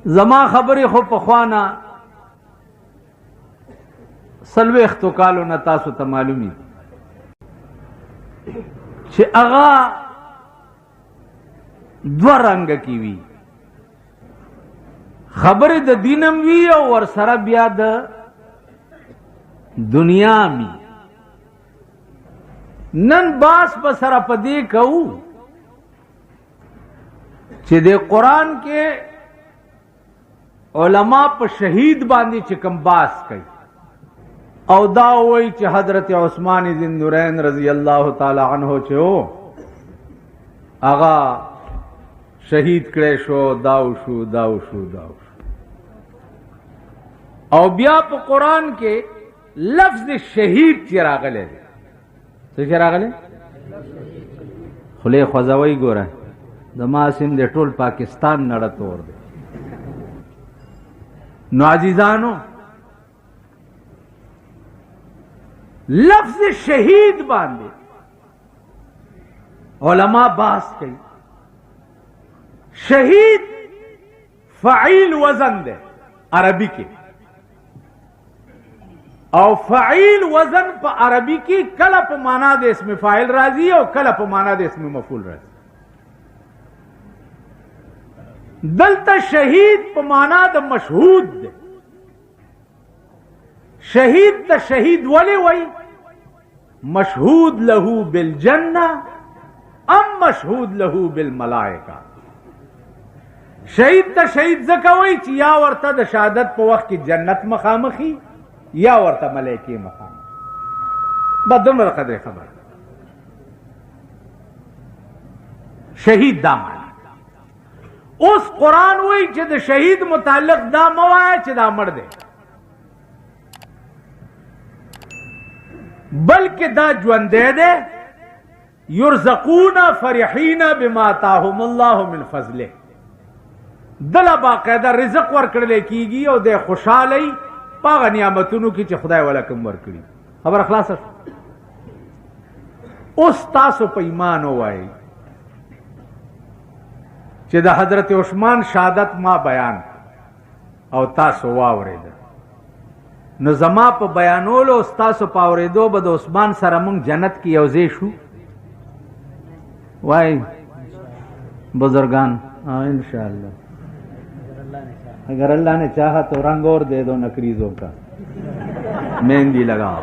زما خبرې خو پخوانه څلوېښتو کالو نه تاسو ته معلومي چې هغه دوه رنګه کې وي، خبرې د دینم وي او ورسره بیا د دنیا می. نن باس په سره په دې کوو چې د قرآن کې علما په شهید باندې چې کوم باس کوي او دا وایي چې حضرت عثمان ذی النورین رضی الله تعالی عنہ چې هو هغه شهید کړی شو، داو شو داو شو داو شو. او بیا په قرآن کې لفظ شهید چې راغلی دی، څه چې راغلی خولې خوځوئ ګوره زما سیم د ټول پاکستان نړه تور دی. نو عزیزانو لفظ شهید باندې علماء باس کوي. شهید فعیل وزن دے عربی کی، او فعیل وزن پا عربی کی کله پا مانا دے اسم فاعل راضی او کله پا مانا دے اسم مفعول راضی. دلتا شہید پا مانا دا مشہود دے. شہید تا شہید ولی وی مشہود لہو بالجنہ ام مشہود لہو بالملائکہ. شہید تا شہید زکوی چی یا ورطا دا شہادت پا وقت کی جنت مخامخی یا ورطا ملیکی مخامخی. بدن قدر خبر شہید دا مانا. اس قرآن وی چی دا شہید متعلق دا موایا چی دا مرد ہے، بلکہ دا جوندے دے یرزقون فرحین بما آتاهم اللہ من فضلہ. دل باقاعدہ رزق ورکړل کیږي او د خوشحالي پاغه نعمتونو کې چې خدای ولا کوم ورکړي. خبر خلاصه اوس تاسو په ایمان وایي چې د حضرت عثمان شهادت ما بیان او تاسو واورید، نو زما په بیانولو او تاسو په اوریدو به د عثمان سره مونږ جنت کې یوځای شو. وای بزرگان انشاءاللہ اگر اللہ نے چاہا تو رنگ اور دے دو نکریزوں کا، مہندی لگاؤ.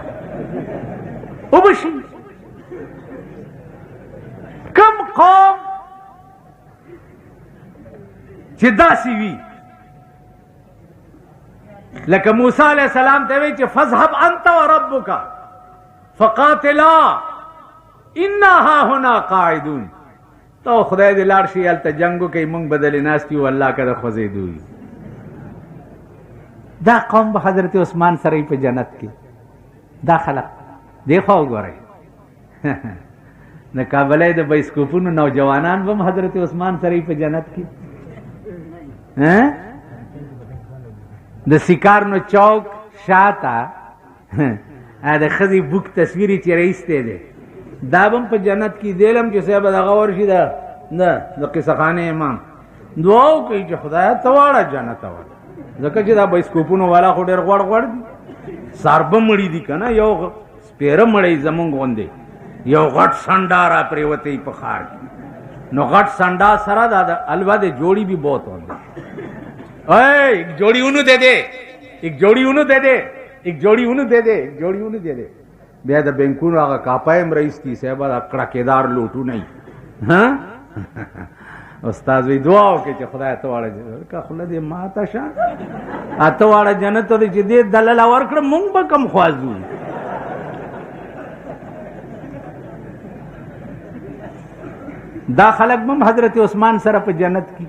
ابشی کم قوم چې داسې وي لکه موسی علیہ السلام ته وی چې فذهب انت وربک فقاتلا انا هاهنا قاعدون. تو خدای دې لاړ شي هلته جنګ وکړي، موږ بدلې ناست یو الله که د خوځېدو. دا قوم به حضرت عثمان سره په جنت کې. دا خلق دی خو وګورئ د کابلۍ د بایسکوپونو نوجوانان به هم حضرت عثمان سره په جنت کې. د سیکارنو چوک شاته د ښځې بوک تصویرې چې رایستی دی دا به هم په جنت کې دیلم چې صاحب دغه ورشي د قصه خانې امام دعا وکړي چې خدایه ته واړه جنت واړه، ځکه چې دا بایسکوپونو والا خو ډېر غوړ غوړ دي، ساربه مړي دي که نه، یو سپېره مړی زمونږ غوندې یو غټ سنډا را پرېوتی په ښار کې، نو غټ سنډا سره دا د الوا د جوړی بھی بہت ہوندے. ایک جوڑی انہوں دے دے، ایک جوڑی انہوں دے دے، ایک جوڑی انہوں دے دے، ایک جوڑی انہوں دے دے. بیا د بینکونو هغه کاپایم رئیس دي صاحب دا کړکېدار لوټو نه ها استاد وی دعا وکړي چې خدای ته واړه که خوله دې ماته شه اته واړه جنت ته چې دې دلاله ورکړه مونږ به کم خوازو. دا خلق بم حضرت عثمان سره په جنت کی.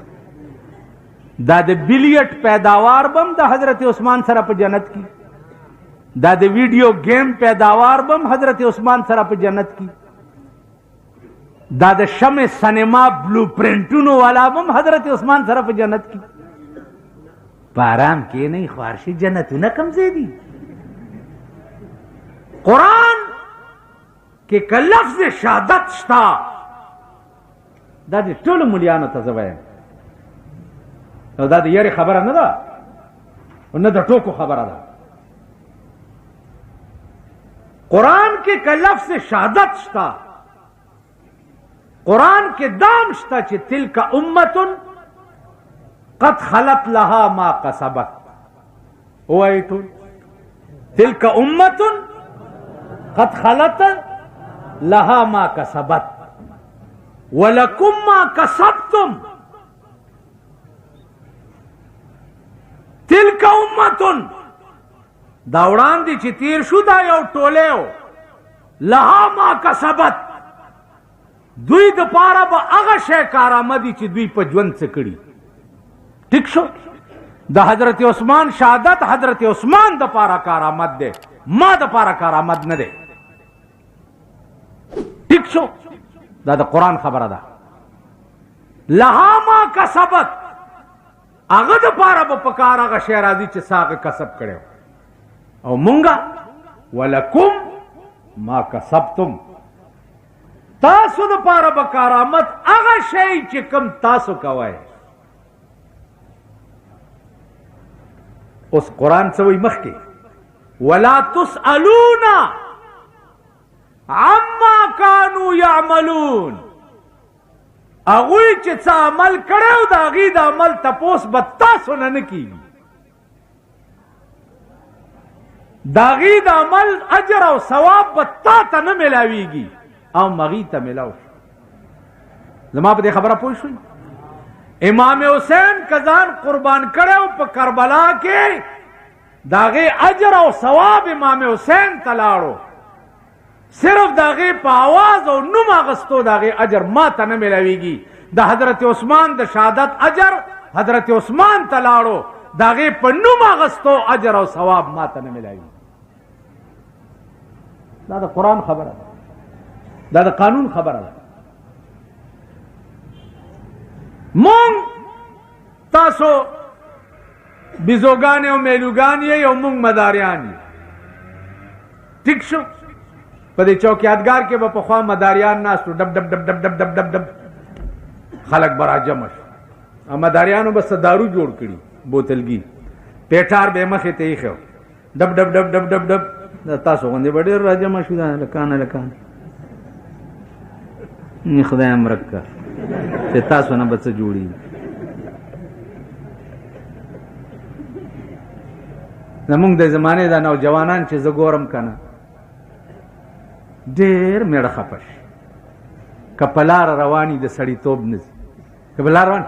دا د بلیټ پیداوار بم د حضرت عثمان سره په جنت کی. دا د ویډیو گیم پیداوار بم حضرت عثمان سره په جنت کی. دا د شمع سینما بلو پرنټونو والا بم حضرت عثمان سره په جنت کی. پارام کې نه خوارشي جنتونه کم زیدي. قرآن کې که لفظ شهادت شتا دا دې ټولو ملیانو ته زه وایم نو دا د یاري خبره نه ده او نه د ټوکو خبره ده. قرآن کې که لفظ شهادت شتا، قرآن کې دام شتا چې تلک امت قد خلت لها ما کسبت. وایي ټول تلک امت قد خلت لها ما کسبت ولکم ما کسبتم. تلک امتن دا وړاندې چې تیر شو دا یو ټولیو، لها ما کسبت دوی د پاره به هغه شی کارآمدي چې دوی په ژوند څه کړي. ټیک شو، د حضرت عثمان شهادت حضرت عثمان د پاره کارآمد دی، ما د پاره کارآمد نه دی. ټیک شو، دا د قرآن خبره ده. لها ما کسبت هغه د پاره به پکار هغه شی راځي چې ساغه کسب کړو، او مونږه ولکم ما کسبتم تاسو د پاره به کارآمد هغه شی چې کوم تاسو کوئ. اوس قرآن څه وایي مخکې ولا تسألون عما كانوا يعملون. هغوی چې څه عمل کړی و د هغې د عمل تپوس به تاسو نه نه کېږي، د هغې د عمل اجر او ثواب به تا ته نه میلاویږي او هغې ته میلاو شي. زما په دې خبره پوه شوئ؟ امام حسین که ځان قربان کړی و په کربلا کې د هغې اجر او ثواب امام حسین ته لاړو، صرف د هغې په آواز او نوم اخستو د هغې اجر ما ته نه میلاویږي. د حضرت عثمان د شهادت اجر حضرت عثمان ته لاړو، د هغې په نوم اخستو اجر او ثواب ما ته نه میلاویږي. دا د قرآن خبره ده، دا د قانون خبره ده. مونږ تاسو بیزوګانې او میلوګان یې او مونږ مداریان یې. ټیک شو، په دې چوکیادګار کې به پخوا مداریان ناستو، ډب ډب ډب ډب ډب ډب ډب ډب خلک به راجمع شو. مداریانو به دارو جوړ کړي بوتلګي، پیټار به مخې ته ایښی، ډب ډب ډب ډب ډب ډب تاسو غوندې به ډېر راجمع شو، لکانه لکانه. خدای امرک کا چې تاسو نه به څه جوړېږي. زمونږ د زمانې دا نوجوانان چې زه ګورم که نه ډېر میړه خفه شي. که په لاره رواني د سړیتوب نه ځي، که په لاره روان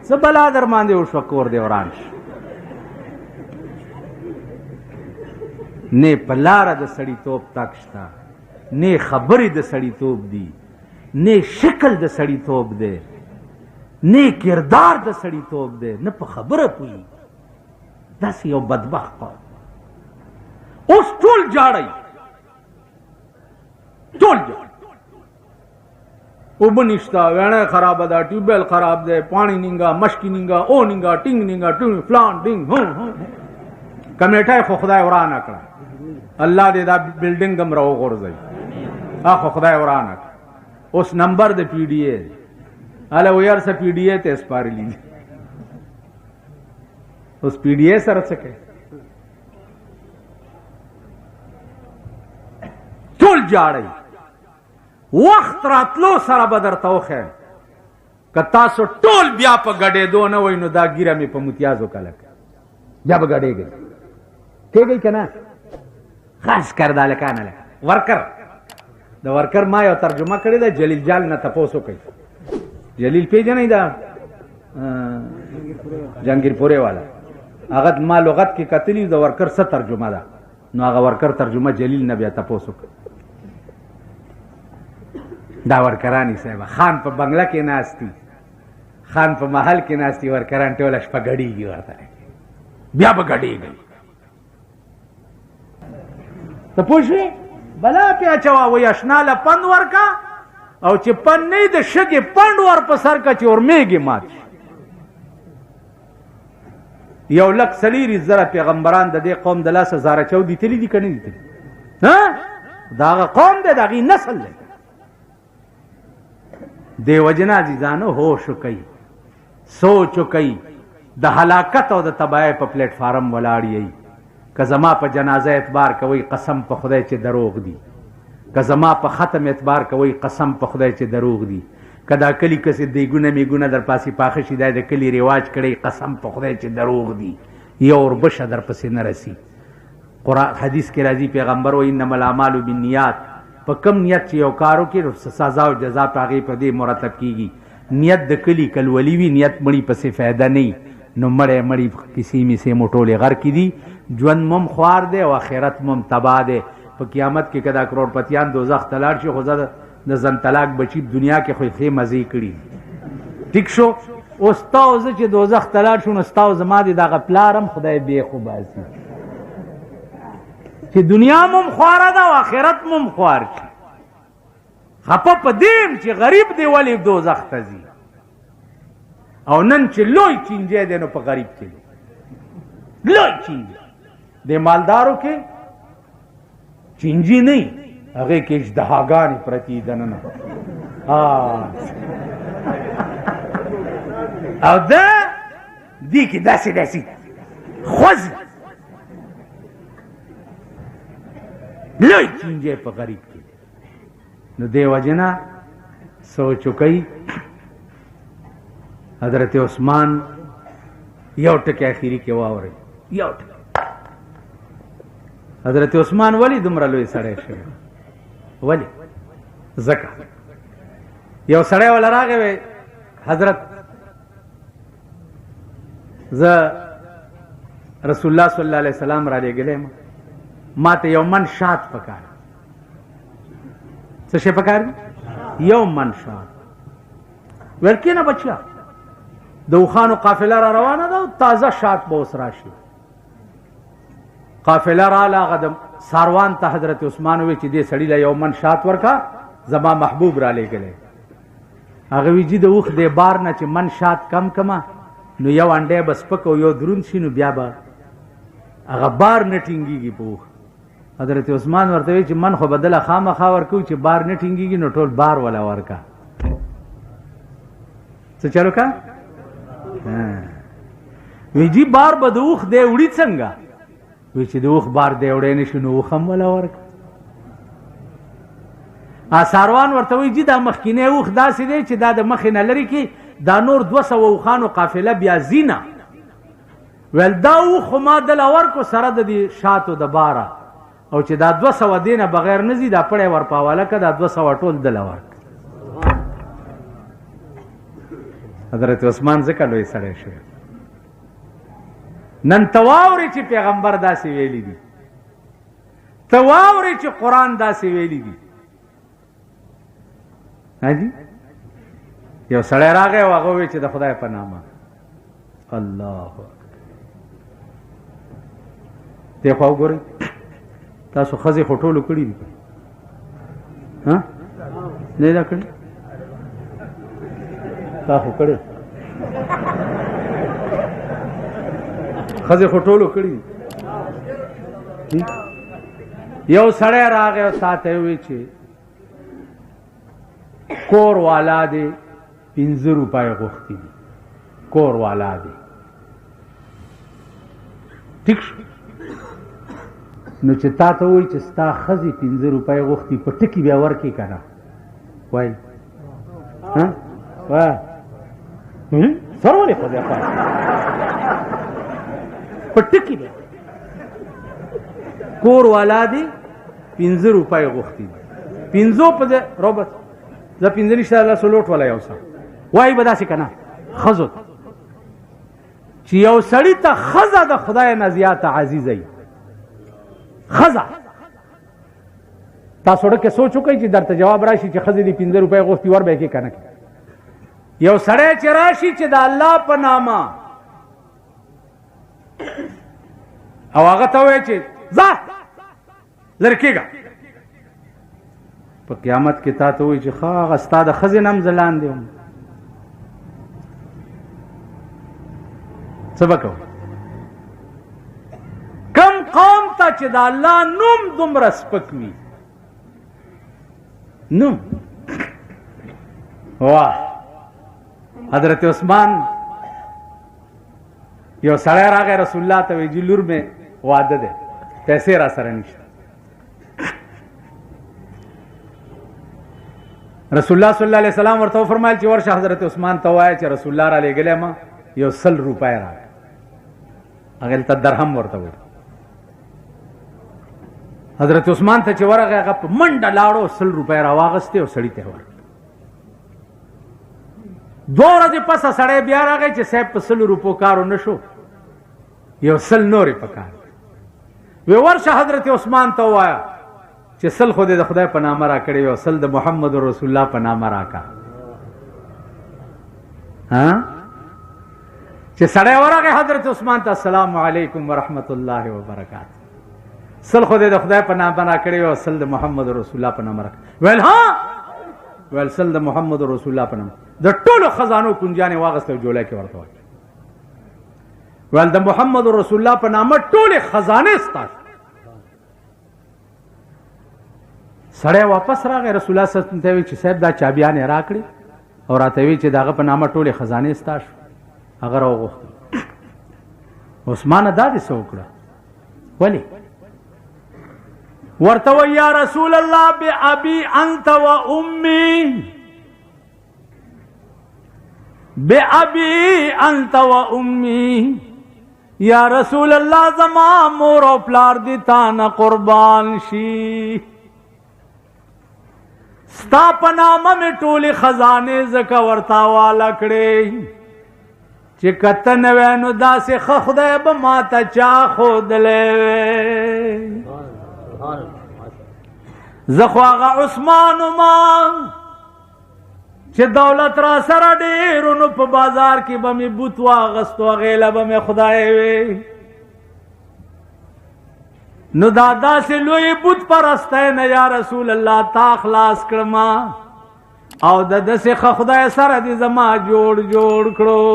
څه بلا در باندې وشوه کور دې وران شي. نه په لاره د سړیتوب تک شته، نه خبرې د سړیتوب دي، نه شکل د سړیتوب دی، نه کردار د سړیتوب دی، نه په خبره پوهېږي. داسې یو بدبخت قوم. اوس ټول جاړئ، ټول جاړئ. اوبه نشته، ویڼی خرابه ده، ټیوبویل خراب دی، پاڼې نینګه، مشکې نینګه، او نینګه، ټینګ نینګه، ټینګ فلان ټینګ. کمیټه خو خدای ورانه کړه، الله دې دا بلډینګ هم راوغورځوي، خو خدای ورانه کړه. اوس نمبر د پی ډي اے هله وی هر څه پی ډي اے ته سپارلي دي. اوس پی ډي اے سره څه کوي؟ ټول جاړئ. وخت راتلو سره به درته وښیم، که تاسو ټول بیا په ګډېدو نه وئ نو دا ګیره مې په متیازو کله کوي، بیا به ګډېږئ. کېږئ که نه؟ خاص کر دا لکانه لکه ورکر د ورکر ما یو ترجمه کړې ده، جلیل جان نه تپوس وکئ. جلیل پیژنئ دا جهانګیر پورې والا، هغه ما لغت کې کتلي د ورکر څه ترجمه ده، نو هغه ورکر ترجمه جلیل نه بیا تپوس وکړ. دا ورکرانی صاحب خان په بنگله کې ناستی، خان په محل کې ناستی، ورکران ټوله شپه ګډېږي ورته، بیا به ګډېږي. ته پوه شوې؟ بلا پې اچوه، وایي اشنا له پند ورکه، او چې پند نه د شګې پنډ ور په سر که چې ورمېږي مات شي. 1,40,000 پیغمبران د دې قوم د لاسه زاره چودي تلي دي که نه دي تلي؟ دا هغه قوم دی، د هغې نسل دی. دیو جنا عزیزانو هوش کوي، سوچ کوي، د هلاکت او د تباہی په پلیټ فارم ولاړ یې. که زما په جنازه اعتبار کوي قسم په خدای چې دروغ دي، که زما په ختم اعتبار کوي قسم په خدای چې دروغ دي، که دا کلی کسې دیګونه میګونه در پاسې پاخه شي دا د کلي رواج کړی قسم په خدای چې دروغ دي، یو وربشه در پسې نه رسي. قرآن حدیث کې راځي پیغمبر وایي انما الاعمال بالنیات، په کم نیت چې یو کار وکړي سزا او جزا په هغې په دې مرتب کېږي. نیت د کلي کلولي وي، نیت مړي پسې فایده نه، نو مړی کیسې میسې مو ټولې غر کې دي. ژوند مم خوار دی او آخرت مم تباه دی. په قیامت کې که دا کروڑپتیان دوزخ ته لاړ شي خو زه د زن طلاق بچي دنیا کې خو یې ښې مزې کړي. ټیک شو، اوس تا او زه چې دوزخ ته لاړ شو نو ستا او زما د دغه پلار هم خدای بې خو باسي چې دنیا مم خواره ده او آخرت مم خوار شي. خفه په دې یم چې غریب دی ولې دوزخ ته ځي، او نن چې لوی چینجی دی نو په غریب کې دی لوی چینجی. د مالدارو کې چینجی نه، هغې کې اژدهاګانې پرتې دننه او ده دې کې داسې داسې خوځي. لوی چینجی په غریب کې دی. نو دې وجې نه سوچ وکئ. حضرت عثمان یو ټکی اخیری کې واورئ، یو ټکی. حضرت عثمان ولی دومره لوی سړی شوی؟ ولی ځکه یو سړی وله راغی وی حضرت زه رسول الله صلی الله علیه وسلم را لېږلی یم، ما ته یو من شات پکار. څه شی پکار دی؟ یو من شات. ویل کېنه بچیا، د اوښانو قافله را روانه ده او تازه شات به اوس راشي. قافله راله، هغه د ساروان ته حضرت عثمان ووی چې دې سړي له یو من شات ورکه، زما محبوب را لېږلی. هغه وی جي د اوښ دې بار نه چې من شات کم کمه نو یو انډی به سپک او یو دروند شي نو بیا به هغه بار نه ټینګېږي په اوښ. حضرت عثمان ورته وی چې من خو به دله خامخا ورکوو چې بار نه ټینګېږي نو ټول بار وله ورکه. څه چل وکړه؟ وی جي بار به د اوښ دی وړي څنګه؟ وی چې د اوښ بار دی وړی نه شي نو اوښ هم وله ورکړه. ساروان ورته وی جي دا مخکینی اوښ داسې دی چې دا د مخې نه لرې کې دا نور 200 اوښانو قافله بیا ځي نه. ویل دا اوښ خو ما دله ورکو سره د دې شاتو د باره، او چې دا 200 دې نه بغیر نه ځي دا پړی ور په حواله که دا 200 ټول دله ورک. حضرت عثمان ځکه لوی سړی شوی. نن ته واورې چې پیغمبر داسې ویلي دي، ته واورې چې قرآن داسې ویلي دي. حاجي یو سړی راغی او هغه ووی چې د خدای په نامه الله دې خوا وګورئ، تاسو ښځې خو ټولو کړي دي نه دا کړي؟ تا خو کړی ښځې خو ټولو کړي دي. یو سړی راغی او تا ته ووی چې کور والا دی 15 روپۍ غوښتي دي، کور والا دی. ټیک شو، نو چې تا ته ووایي چې ستا ښځې 15 روپۍ غوښتي په ټکي بیا ورکړي که نه؟ وایي سر ولې ښځې په ټکي بیا کور والا دی 15 روپۍ غوښتي دي. 15 په ځای روبس زه 15 نشته الله سلوټ والا یو څه وایي به داسې که نه ښځو ته چې یو سړي ته ښځه د خدای نه زیاته عزیزه وي. ښځه تاسو ډکه سوچ وکئ چې درته جواب راشي چې ښځې دې 15 روپۍ غوښتي ور به یې کې که نه کې. یو سړی چې راشي چې د الله په نامه او هغه ته وایي چې ځه لرې کېږه، په قیامت کې تا ته وایي چې ښه هغه ستا د ښځې نه هم زه لاندې وم، څه به کوو؟ کم قوم ته چې د الله نوم دومره سپک وي، نوم वाह حضرت عثمان یو سړی راغی رسول الله ته وی لور مې واده ده پیسې را سره نشته. رسول الله صلی الله علیه وسلم ورته فرمایل چې ورشه حضرت عثمان ته وایي چې رسول الله را لېږلی ما یو 100 روپۍ راکړه. هغه ته درهم ورته وایي. حضرت عثمان ته چې ورغی هغه په منډه لاړو 100 روپۍ راواغستې او سړي ته ورکړه. 2 ورځې پسه سړی بیا راغی چې صاحب په 100 روپو کارو نه شو یو 100 نورې په کار وی ورشه حضرت عثمان ته ووایه چې 100 خو دې د خدای په نامه را کړی وي او 100 د محمد رسول الله په نامه راکړه. چې سړی ورغی حضرت عثمان ته السلام علیکم ورحمت الله وبرکاته 100 خو دې د خدای په نامه را کړی وي او 100 د محمد رسول الله په نامه راکړه. ویل ها ویل 100 د محمد رسول الله په نامه د ټولو خزانو کنجانې واغسته جوله کې ورته وکړه. ویل د محمد رسول الله په نامه ټولې خزانې ستاسو. سړی واپس راغی رسول الله صلی الله علیه وسلم ته وی چې صاحب دا چابیانې راکړي او راته وی چې دغه په نامه ټولې خزانې ستاسو. هغه راوغوښتل. عثمان دا دې څه وکړه ولې ورته وی یا رسول الله بأبي انت و امي بأبي انت و امي یا رسول الله زما مور او پلار دي تا نه قربان شي ستا په نامه مې ټولې خزانې ځکه ورته واله کړې چې کته نه وی نو داسې ښه خدای به ماته چا ښودلی وی. زه خو هغه عثمان وما چې دولت را سره ډېرو نو په بازار کې به مې بوت واغستو هغې له به مې خدای وی نو دا داسې لوی بوت پرستی نه یا رسول الله تا خلاص کړما او د داسې ښه خدای سره دې زما جوړ کړو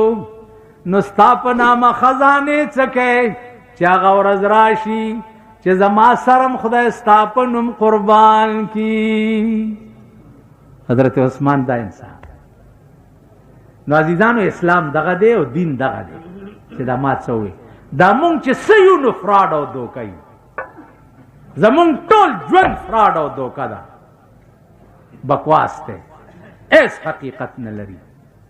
نو ستا په نامه خزانې څه کوې چې هغه ورځ راشي چې زما سرم خدای ستا په نوم قربان کی. حضرت عثمان دا انسان نو عزیزانو اسلام دغه دی او دین دغه دی چې دا ما څه وي دا مونږ چې څه یو نو فراډ او دوکه یو زمونږ ټول ژوند فراډ او دوکه ده بکواس دی هیڅ حقیقت نه لري.